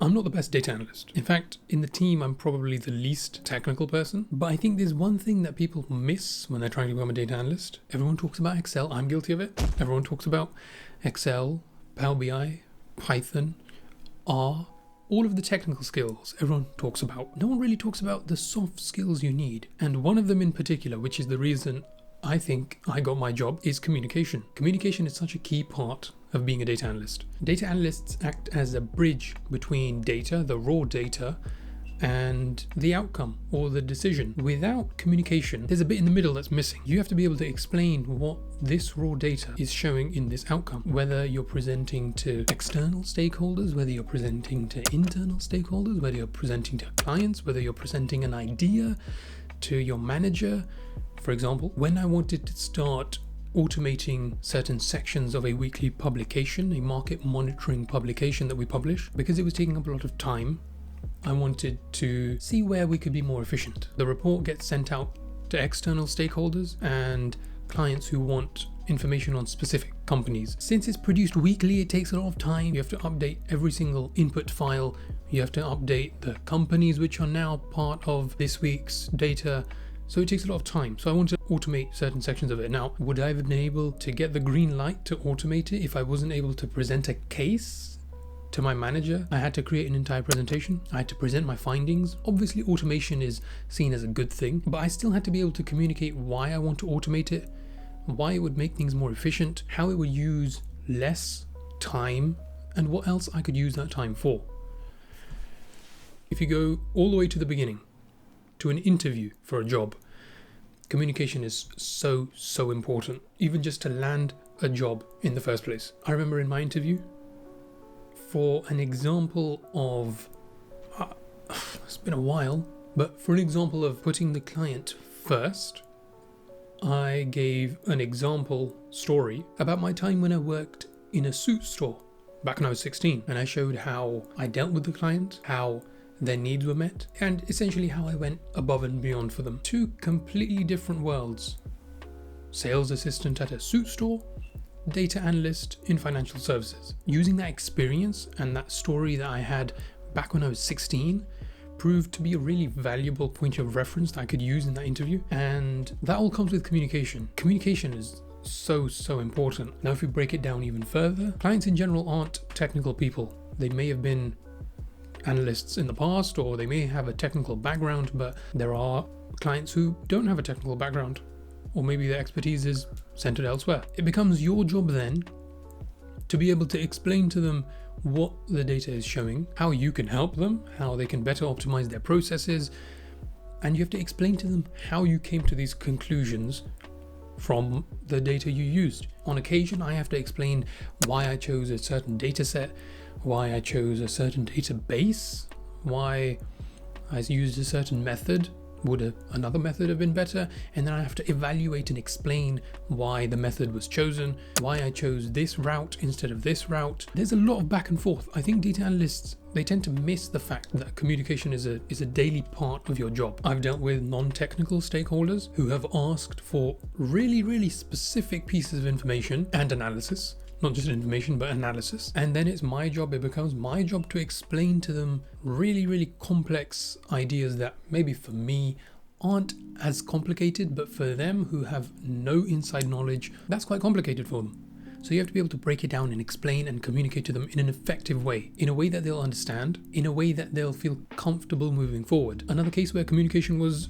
I'm not the best data analyst. In fact, in the team, I'm probably the least technical person. But I think there's one thing that people miss when they're trying to become a data analyst. Everyone talks about Excel. I'm guilty of it. Everyone talks about Excel, Power BI, Python, R, all of the technical skills everyone talks about. No one really talks about the soft skills you need. And one of them in particular, which is the reason I think I got my job, is communication. Communication is such a key part of being a data analyst. Data analysts act as a bridge between data, the raw data, and the outcome or the decision. Without communication, there's a bit in the middle that's missing. You have to be able to explain what this raw data is showing in this outcome, whether you're presenting to external stakeholders, whether you're presenting to internal stakeholders, whether you're presenting to clients, whether you're presenting an idea to your manager. For example, when I wanted to start automating certain sections of a weekly publication, a market monitoring publication that we publish, because it was taking up a lot of time, I wanted to see where we could be more efficient. The report gets sent out to external stakeholders and clients who want information on specific companies. Since it's produced weekly, it takes a lot of time. You have to update every single input file. You have to update the companies which are now part of this week's data. So it takes a lot of time. So I want to automate certain sections of it. Now, would I have been able to get the green light to automate it if I wasn't able to present a case to my manager? I had to create an entire presentation. I had to present my findings. Obviously, automation is seen as a good thing, but I still had to be able to communicate why I want to automate it, why it would make things more efficient, how it would use less time, and what else I could use that time for. If you go all the way to the beginning, to an interview for a job, communication is so important, even just to land a job in the first place. I remember in my interview, for an example of, it's been a while, but for an example of putting the client first, I gave an example story about my time when I worked in a suit store back when I was 16, and I showed how I dealt with the client, how their needs were met, and essentially how I went above and beyond for them. Two completely different worlds. Sales assistant at a suit store, data analyst in financial services. Using that experience and that story that I had back when I was 16 proved to be a really valuable point of reference that I could use in that interview. And that all comes with communication. Communication is so important. Now, if we break it down even further, clients in general aren't technical people. They may have been analysts in the past, or they may have a technical background, but there are clients who don't have a technical background, or maybe their expertise is centered elsewhere. It becomes your job then to be able to explain to them what the data is showing, how you can help them, how they can better optimize their processes, and you have to explain to them how you came to these conclusions from the data you used. On occasion, I have to explain why I chose a certain data set, why I chose a certain database, why I used a certain method. Would another method have been better? And then I have to evaluate and explain why the method was chosen, why I chose this route instead of this route. There's a lot of back and forth. I think data analysts, they tend to miss the fact that communication is a daily part of your job. I've dealt with non-technical stakeholders who have asked for really specific pieces of information and analysis. Not just information, but analysis. And then it's my job, it becomes my job to explain to them really complex ideas that maybe for me aren't as complicated, but for them who have no inside knowledge, that's quite complicated for them. So you have to be able to break it down and explain and communicate to them in an effective way, in a way that they'll understand, in a way that they'll feel comfortable moving forward. Another case where communication was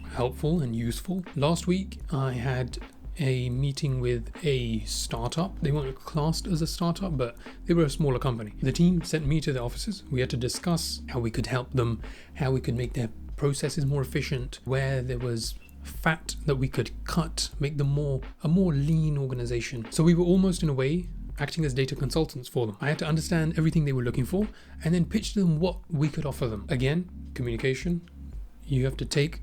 helpful and useful. Last week, I had a meeting with a startup. They weren't classed as a startup, but they were a smaller company. The team sent me to their offices. We had to discuss how we could help them, how we could make their processes more efficient, where there was fat that we could cut, make them a more lean organization. So we were almost in a way acting as data consultants for them. I had to understand everything they were looking for and then pitch to them what we could offer them. Again, communication. You have to take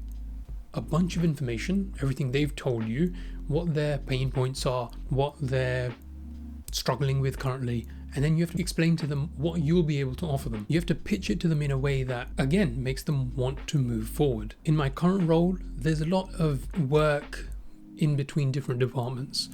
a bunch of information, everything they've told you, what their pain points are, what they're struggling with currently, and then you have to explain to them what you'll be able to offer them. You have to pitch it to them in a way that, again, makes them want to move forward. In my current role, there's a lot of work in between different departments.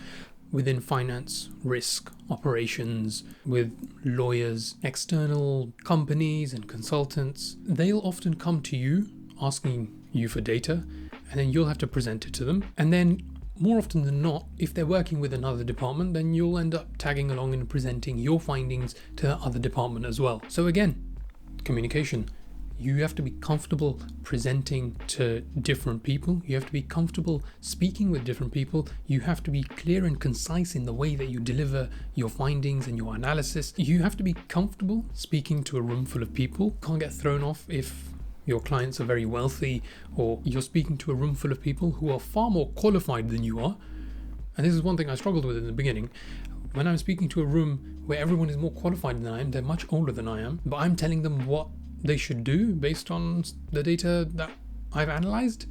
within finance, risk, operations, with lawyers, external companies and consultants, they'll often come to you asking you for data, and then you'll have to present it to them. And then more often than not, if they're working with another department, then you'll end up tagging along and presenting your findings to that other department as well. So again, communication. You have to be comfortable presenting to different people. You have to be comfortable speaking with different people. You have to be clear and concise in the way that you deliver your findings and your analysis. You have to be comfortable speaking to a room full of people. Can't get thrown off if your clients are very wealthy, or you're speaking to a room full of people who are far more qualified than you are. And this is one thing I struggled with in the beginning. When I'm speaking to a room where everyone is more qualified than I am, they're much older than I am, but I'm telling them what they should do based on the data that I've analyzed,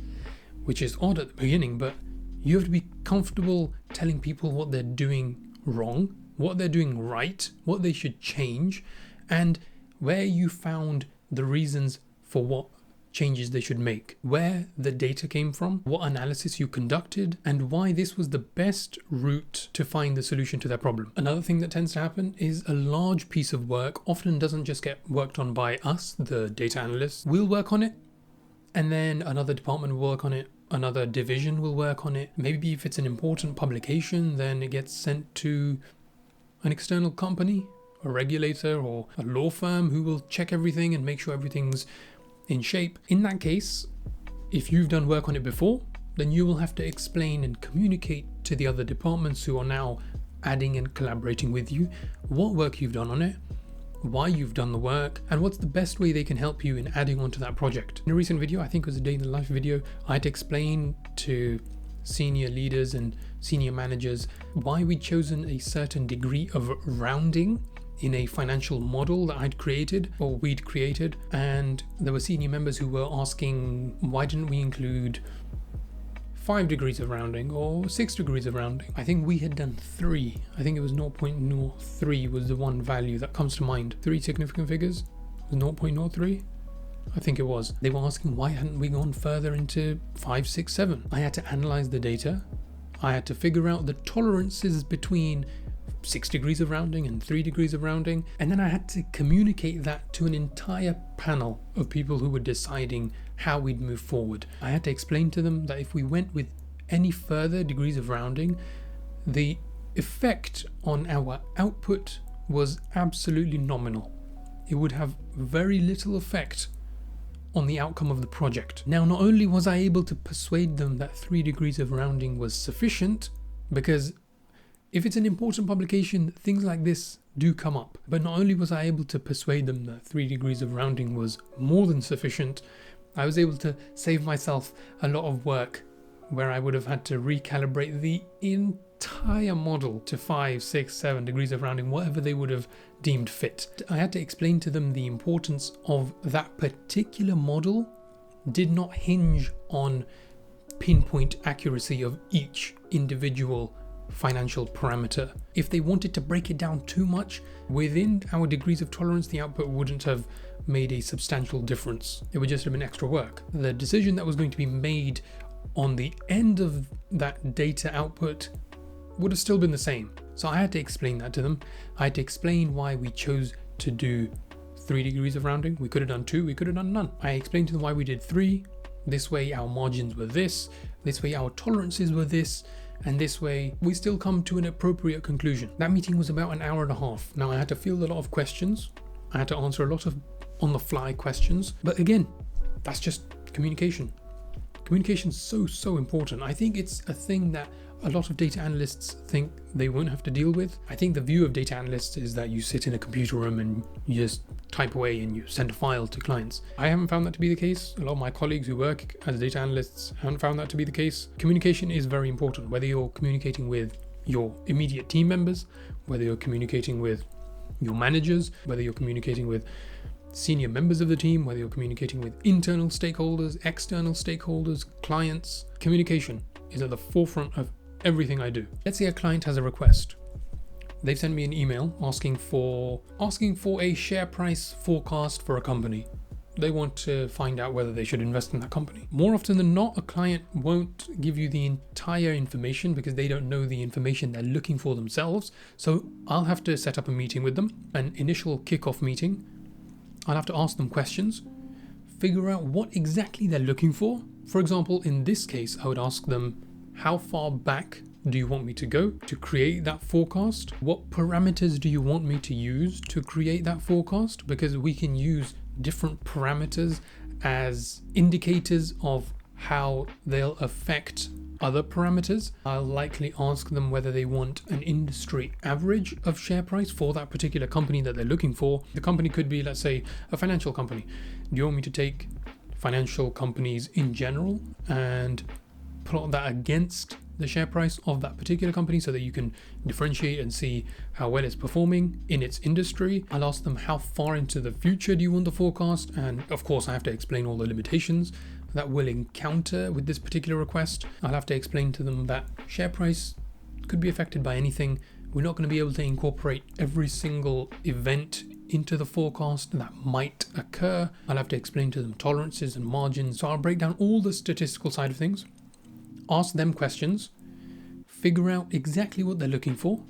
which is odd at the beginning, but you have to be comfortable telling people what they're doing wrong, what they're doing right, what they should change, and where you found the reasons for what changes they should make, where the data came from, what analysis you conducted, and why this was the best route to find the solution to their problem. Another thing that tends to happen is a large piece of work often doesn't just get worked on by us, the data analysts. We'll work on it, and then another department will work on it, another division will work on it. Maybe if it's an important publication, then it gets sent to an external company, a regulator, or a law firm who will check everything and make sure everything's in shape. In that case, if you've done work on it before, then you will have to explain and communicate to the other departments who are now adding and collaborating with you what work you've done on it, why you've done the work, and what's the best way they can help you in adding on to that project. In a recent video, I think it was a day in the life video, I had to explain to senior leaders and senior managers why we'd chosen a certain degree of rounding in a financial model that I'd created, or we'd created, and there were senior members who were asking, why didn't we include 5 degrees of rounding or 6 degrees of rounding? I think we had done 3. I think it was 0.03 was the one value that comes to mind. 3 significant figures was 0.03. I think it was. They were asking, why hadn't we gone further into 5, 6, 7? I had to analyze the data. I had to figure out the tolerances between 6 degrees of rounding and 3 degrees of rounding, and then I had to communicate that to an entire panel of people who were deciding how we'd move forward. I had to explain to them that if we went with any further degrees of rounding, the effect on our output was absolutely nominal. It would have very little effect on the outcome of the project. Now, not only was I able to persuade them that 3 degrees of rounding was sufficient, because if it's an important publication, things like this do come up. But not only was I able to persuade them that 3 degrees of rounding was more than sufficient, I was able to save myself a lot of work where I would have had to recalibrate the entire model to 5, 6, 7 degrees of rounding, whatever they would have deemed fit. I had to explain to them the importance of that particular model did not hinge on pinpoint accuracy of each individual financial parameter. If they wanted to break it down too much, within our degrees of tolerance, the output wouldn't have made a substantial difference. It would just have been extra work. The decision that was going to be made on the end of that data output would have still been the same. So I had to explain that to them. I had to explain why we chose to do 3 degrees of rounding. We could have done 2, we could have done none. I explained to them why we did 3. This way our margins were this way our tolerances were this, and this way we still come to an appropriate conclusion. That meeting was about an hour and a half. Now I had to field a lot of questions. I had to answer a lot of on-the-fly questions. But again, that's just communication. Communication's so important. I think it's a thing that a lot of data analysts think they won't have to deal with. I think the view of data analysts is that you sit in a computer room and you just type away and you send a file to clients. I haven't found that to be the case. A lot of my colleagues who work as data analysts haven't found that to be the case. Communication is very important, whether you're communicating with your immediate team members, whether you're communicating with your managers, whether you're communicating with senior members of the team, whether you're communicating with internal stakeholders, external stakeholders, clients. Communication is at the forefront of everything I do. Let's say a client has a request. They've sent me an email asking for a share price forecast for a company. They want to find out whether they should invest in that company. More often than not, a client won't give you the entire information because they don't know the information they're looking for themselves. So I'll have to set up a meeting with them, an initial kickoff meeting. I'll have to ask them questions, figure out what exactly they're looking for. For example, in this case, I would ask them, how far back do you want me to go to create that forecast? What parameters do you want me to use to create that forecast? Because we can use different parameters as indicators of how they'll affect other parameters. I'll likely ask them whether they want an industry average of share price for that particular company that they're looking for. The company could be, let's say, a financial company. Do you want me to take financial companies in general and plot that against the share price of that particular company so that you can differentiate and see how well it's performing in its industry? I'll ask them, how far into the future do you want the forecast? And of course, I have to explain all the limitations that we'll encounter with this particular request. I'll have to explain to them that share price could be affected by anything. We're not going to be able to incorporate every single event into the forecast that might occur. I'll have to explain to them tolerances and margins. So I'll break down all the statistical side of things, ask them questions, figure out exactly what they're looking for,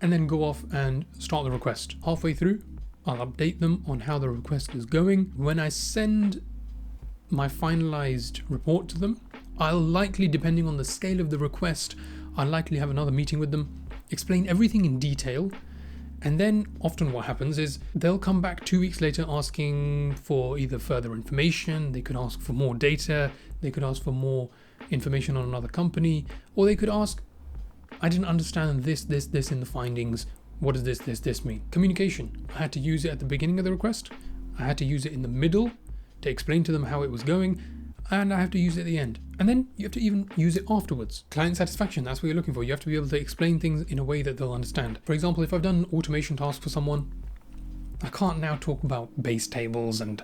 and then go off and start the request. Halfway through, I'll update them on how the request is going. When I send my finalized report to them, I'll likely, depending on the scale of the request, I'll likely have another meeting with them, explain everything in detail. And then often what happens is they'll come back 2 weeks later asking for either further information, they could ask for more data, they could ask for more information on another company, or they could ask, I didn't understand this in the findings. What does this mean? Communication. I had to use it at the beginning of the request. I had to use it in the middle to explain to them how it was going, and I have to use it at the end. And then you have to even use it afterwards. Client satisfaction, that's what you're looking for. You have to be able to explain things in a way that they'll understand. For example, if I've done an automation task for someone, I can't now talk about base tables and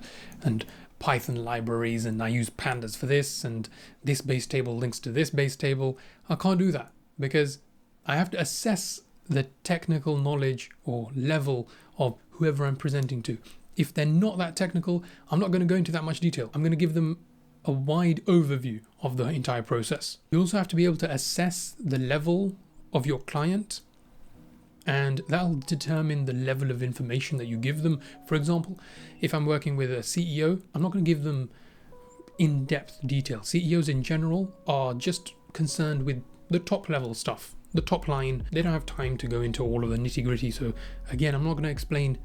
Python libraries, and I use pandas for this, and this base table links to this base table. I can't do that because I have to assess the technical knowledge or level of whoever I'm presenting to. If they're not that technical, I'm not going to go into that much detail. I'm going to give them a wide overview of the entire process. You also have to be able to assess the level of your client, and that'll determine the level of information that you give them. For example, if I'm working with a CEO, I'm not going to give them in-depth detail. CEOs in general are just concerned with the top level stuff, the top line. They don't have time to go into all of the nitty-gritty. So again, I'm not going to explain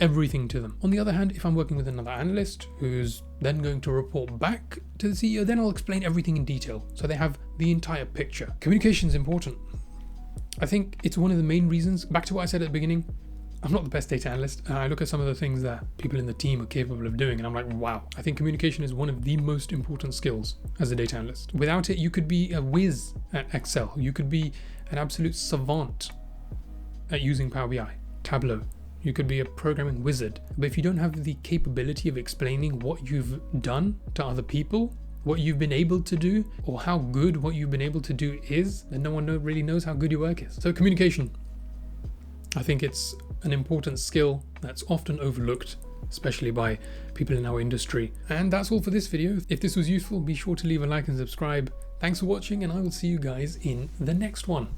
everything to them. On the other hand, if I'm working with another analyst who's then going to report back to the CEO, then I'll explain everything in detail so they have the entire picture. Communication is important. I think it's one of the main reasons. Back to what I said at the beginning, I'm not the best data analyst, and I look at some of the things that people in the team are capable of doing, and I'm like, wow. I think communication is one of the most important skills as a data analyst. Without it, you could be a whiz at Excel. You could be an absolute savant at using Power BI, Tableau. You could be a programming wizard. But if you don't have the capability of explaining what you've done to other people, what you've been able to do, or how good what you've been able to do is, then no one really knows how good your work is. So communication, I think it's an important skill that's often overlooked, especially by people in our industry. And that's all for this video. If this was useful, be sure to leave a like and subscribe. Thanks for watching, and I will see you guys in the next one.